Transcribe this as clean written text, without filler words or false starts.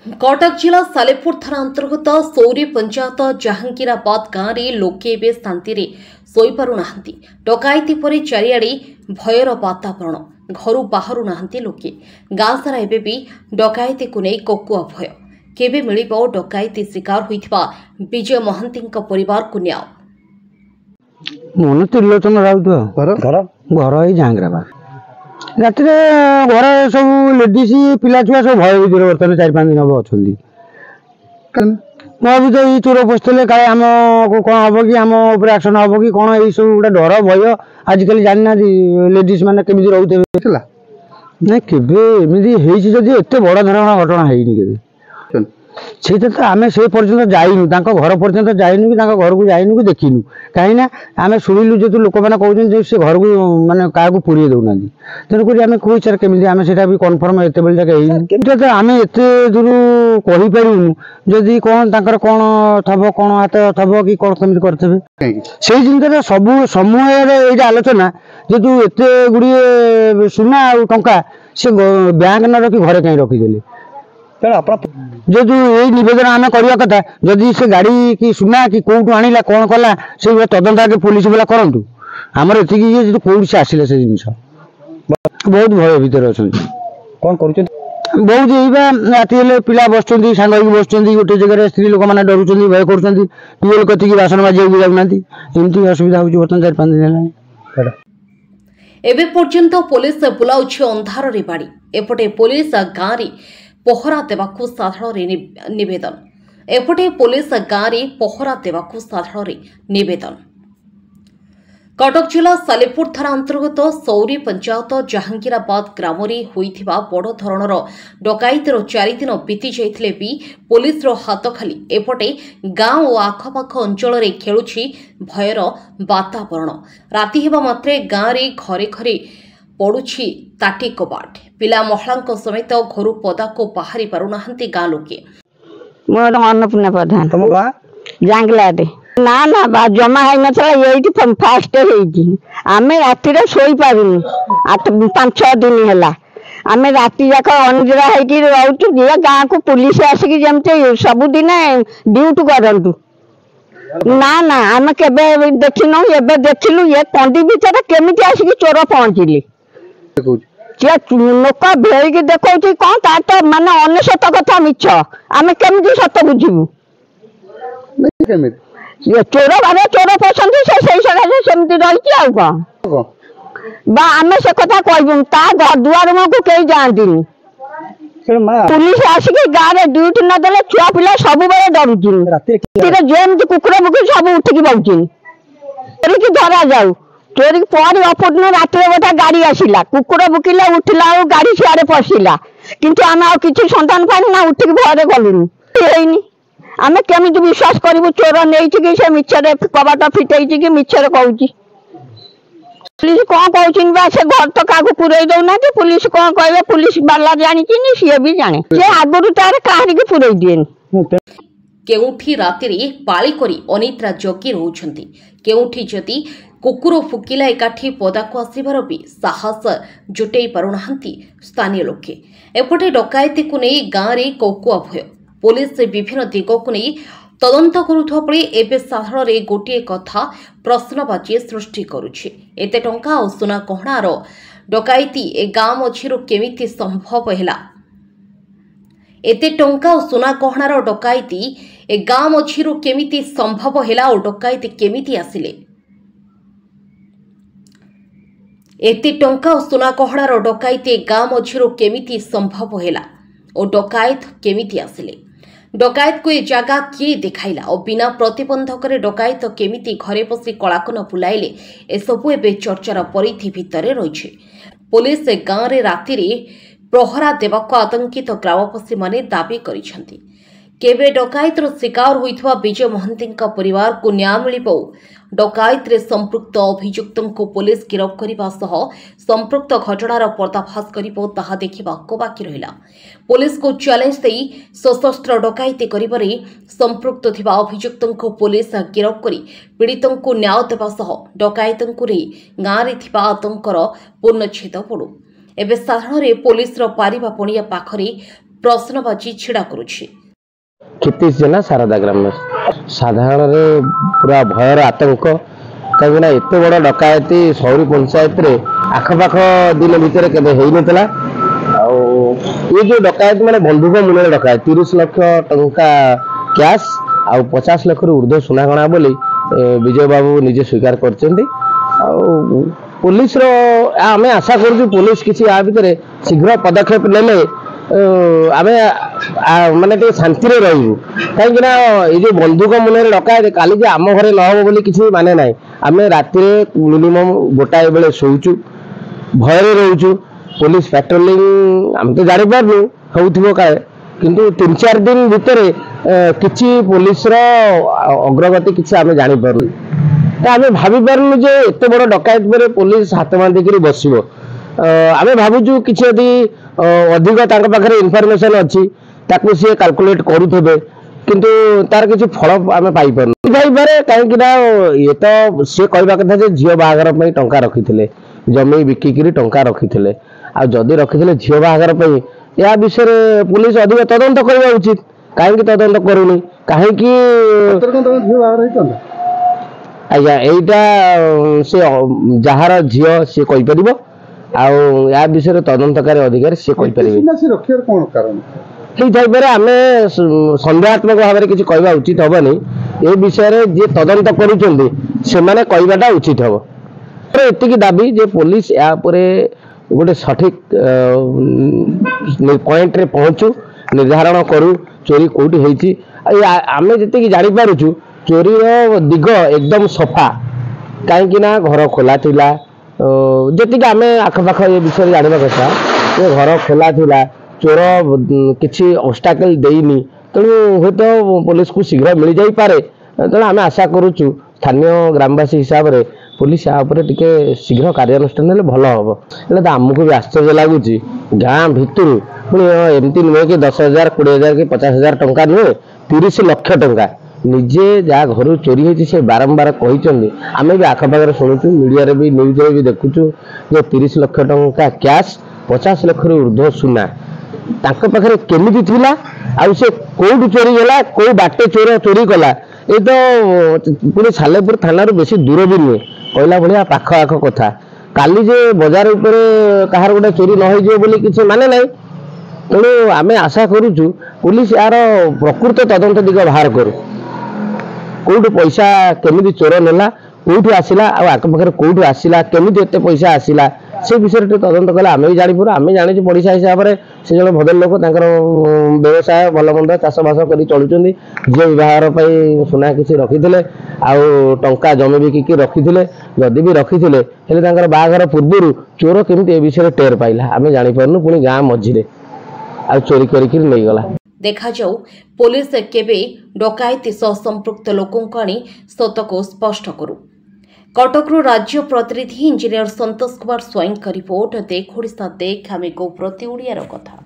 कटक जिला सालेपुर थाना अंतर्गत सौरी पंचायत जहांगीराबाद गाँव में लोके एवं शांति शोपारूना डकायती पर चारिआडे भयर वातावरण घर बाहर ना लोके गाँ सारा एवं भी डकायती को नहीं कोकुआ भय केबे मिलिबो डकायती शिकार होइथिबा विजय महांती परिवार को न्याय मन त्रिलोचन राउत घर जहांगीराबाद रात घर सब लेडीज पिला छुआ सब भय भीतर बर्तमान 4-5 दिन हम अच्छा मैं तो ये चोर पशुले काले आम को कौन हम कि आम एक्शन हम कि कौन ये सब गोटे डर भय आजिकल जाना लेडीज मैंने केमी रोते ना केमी एत बड़ धरण घटना है सेटा तो आम से पर्यटन जाइनु घर पर्यटन जाइनु कि घर को जाइनु कि देखिनु कहीं आम शुणिलु जो लोक मैंने कहते से घर को मानने क्या पुरी दौना तेणुक आम कौ सर केमी आम से कन्फर्म एत बड़े जगह तो आम एत दूर कहीपरूनु जदि कौन कौन थब कौन हाथ थब कि कौन कमी करते से जिन सब समूह ये आलोचना जेतु एत गुड़िए सुना और टंका से बैंक न रखी घरे कहीं रखीदे जो यही नवेदन आम करवा कथा जदि से गाड़ी कि सुना कि कौटू आनिला कौन कला से तदंत आगे पुलिस वाला करूँ आमर ये कौट से आसिले से जिन बहुत भय भीतर अच्छा कौन कर बहुत यही राति पिला बस सांग बस गोटे जगह स्त्री लोक मैंने डरुं भय कर ट्यूबेल कति बासन बाजा जाऊना एमती असुविधा हो बर्तमान 4-5 दिन है एबे पर्यंत पुलिस बुलाउछि अंधार रे बाड़ी एपटे पुलिस गाँव रे पहरा देवाकू साधारण निवेदन एपटे पुलिस गाँव में पहरा देवाकू साधारण निवेदन कटक जिला सालेपुर थाना अंतर्गत सौरी पंचायत जहांगीराबाद ग्राम में होइथिबा बड़ धरणर डकायतीर 4 दिन बीती जाइथिले भी पुलिस हाथ खाली एपटे गाँव और आखपाख अंचल में खेलुछि भयर वातावरण राति हेबा मात्रे गाँव में घरे घरे पड़ुछि ताटी कबाट पिला महिला समेत घर पदा को बाहरी पारुना गाँ लोके मोर अन्नपूर्णा प्रधान तुम जांगलाडे ना ना जमा है नथला यही फास्ट है आमे राति रे सोई पारुनी 5-6 दिन हैला आमे राति जाक अनिद्रा है रहतु ये गाँ को पुलिस आसिक जमते सब दिन ड्यूटी करंतु ना ना आमे केबे देखिनु एबे देखिलु ये कंडी भीतर केमिति आसिक चोर पहुंचिले लोक भेड़ देखा कौन तो माने अनेशत कथा मिछ आम केमी सत बुझू चोर बारे चोर पसंद से सेमती रही आम से कथा कहबू ता दुआर मुह को कई जाती पुलिस आसिक गाँव में ड्यूटी नदेले छुआ पिला सब डरुची जमी कुकुर बुकुर सब उठिकी बहुची धरा जाऊ चोरी पर अपर्ण रात गोटे गाड़ी आसला कुकुर बुकिला उठला गाड़ी सियाड़े पशिला किंतु आम कि सन्तान पानी ना उठिक भय गलुनी आम केमी विश्वास करूँ चोर नहीं से मिछरे कबाट फिटे कि मिछरे कहूँ पुलिस कौन कहूँ से घर तो क्या पुरे दौना पुलिस कौन कहे पुलिस बाला जानी सी भी जाने से आगुरी तार कहानी पुरे दिए केउठी राति पाली करी अनिद्रा जगी रहउछंती केउठी जदि कुकुर फुकिला एकाठी पदा को आसबार भी साहस जुटे पारुनाहांती स्थानीय लोके एपटे डकायती को नहीं गाँव में कौकुआ भय पुलिस विभिन्न दिग को नहीं तदंत करुवा बेले एवं साधारण गोटे कथा प्रश्नबाची सृष्टि करुछि एते टंका और सुना गहणार डकायती ए गाँ मझिरु केमिति संभव हैला एते टंका और सुना गहणार डकायती ए गाँ मझिरु केमिति संभव हैला और डकायती केमिति आसिले एते टंका और सुना गहणार डकायती गाँ मझिरु केमिति संभव हैला और डकायत केमिति आसिले डकायत को ये जगह किए देखाइला और बिना प्रतिबंधक डकायत केमिति घरे बसी कलाकन बुलाइले एसबू एवं चर्चार परिधि भितर रही पुलिस गाँव में राति प्रहरा देवाक आतंकित ग्रामवासी माने दाबी करिसेंती केबे डकायतर शिकार होइथवा विजय महांती परिवार को न्याय मिलिबो डकायत रे संपृक्त अभियुक्तों को पुलिस गिरफ्त करने सह संपृक्त घटनार पर्दाफाश करिबो ताहा देखिबाको बाकी रहिला पुलिस को चैलेंज देई सशस्त्र डकायती करिबारे संपृक्त थिबा अभियुक्तों को पुलिस गिरफ्त करी पीड़ितों को न्याय देबा सह डकायतों को गाँव रे थिबा आतंकर पूर्णछेद पड़ू एबे साधारण पुलिस पारिबा पणिया पाखरे प्रश्नबाजी छिड़ा करुछि। क्षितिश जेना सारदा ग्राम साधारण पूरा भयर आतंक कहीं एत बड़ डकायती सौरी पंचायत रे आखपाख दिन भितर केबे हेई नतला। ये जो डकायत माने बंधुक मूल्य डकायत 30 लाख टंका कैश आ 50 लाख ऊर्ध्व सुना गणा बोली विजय बाबू निजे स्वीकार करछन्ती। पुलिस रो आमे आशा करू पुलिस किसी आ भितर शीघ्र पदक्षेप नेले आमे माने टे शांति रे रहू कहीं ये जो बंधुक मूल्य डकायत काली जे आम घरे न हो बोली किसी माने नाई। आमे राति मिनिमम गोटाए बेले शोचु भय रोचु पुलिस पेट्रोलिंग आम तो जानी पार्नु हो काले किंतु 3-4 दिन भितर किसी पुलिस अग्रगति किसी आम जानी पार्नु आम भावी पार्नु जे एत बड़ डकायत पर पुलिस हाथ बांधिक बस आम भावुँ कि अधिक पाखे इनफर्मेशन अच्छी ताकू सी कैलकुलेट करुवे किंतु तार किसी फल आम पाइपार कहीं ये तो सी कहवा कथा झील बाहागर टंका रखी जमी बिकिकी टंका रखी जदि रखी झील बाहागर या विषय पुलिस अधिक तदंत करवा उचित कहीं तदंत करूनी कहीं आज्ञा यहीटा से जार झील सी कहीपर आ विषय तदंतकारी अधिकारी सी कहीपर आम संदेहात्मक भाव में किसी कहवा उचित हेनी ये विषय जी तदंत करुँचे कहवाटा उचित हम एतिकी दाबी जे पुलिस या गोटे सठिक पॉइंट रे पहुंचू निर्धारण करू चोरी कोठी होईची आमे जति जानि पारुछु चोरी रो दिग एकदम सफा कहीं ना घर खोला थिला जति आमे आखपाख ये विषय जानिबा कथा ये घर खोला थिला चोर किसी ऑब्स्टेकल देइनी तेणु हूँ तो पुलिस को शीघ्र मिल जाई पारे तेणु आम आशा करुचु स्थानीय ग्रामवासी हिसाब से पुलिस टिके शीघ्र कार्यानुष्ठान भल हम तो आमको भी आश्चर्य लगुच गाँ भितर पुणी एमती नुहे कि 10,000 20,000 कि 50,000 टंका नुहे 30 लाख टंका निजे जहाँ घर चोरी होती से बारंबार कहते आम भी आखपाखे शुणुचु मीडिया भी न्यूज भी देखुचु जो 30 लाख टंका कैश 50 लाख ऊर्ध्व सुना तांको पाखरे केमिति थिला आ से कोड चोरी गला को बाटे चोर चोरी कला ये तो पुणी सालेपुर थाना बेसी दूर भी नुहे कहला भाया पाख आख कथा काली जे बाजार उपर कहार गोटे चोरी न हो बोली किसी माने ना तेणु आम आशा करुचु पुलिस यार प्रकृत तदंत दिग बाहर करू कौट पैसा केमिति चोर नेला कौटू आसला आखपाखे कौटू आसला केमिति एते पैसा आसला से विषय तदंत कले आम भी जापर आम जानी पड़िशा हिसाब से से जन भद्र लोक व्यवसाय भलमंद चाषबास कर चलुँच झील विवाह सुना किसी रखी टंका जमी बिकिकी रखी जदि भी रखी बाहागर पूर्व चोर केमिति ए विषय टेर पाइला आम जापारनु पुणी गाँ मझीरे आ चोरी करके नहीं गला देखा जाऊ पुलिस केबे डकायती सह संपृक्त लोकों आनी सत को स्पष्ट करू। कटकरू राज्य प्रतिनिधि इंजीनियर संतोष कुमार स्वाईं का रिपोर्ट देख ओडिशा देख आमे गो प्रति ओडियार कथा।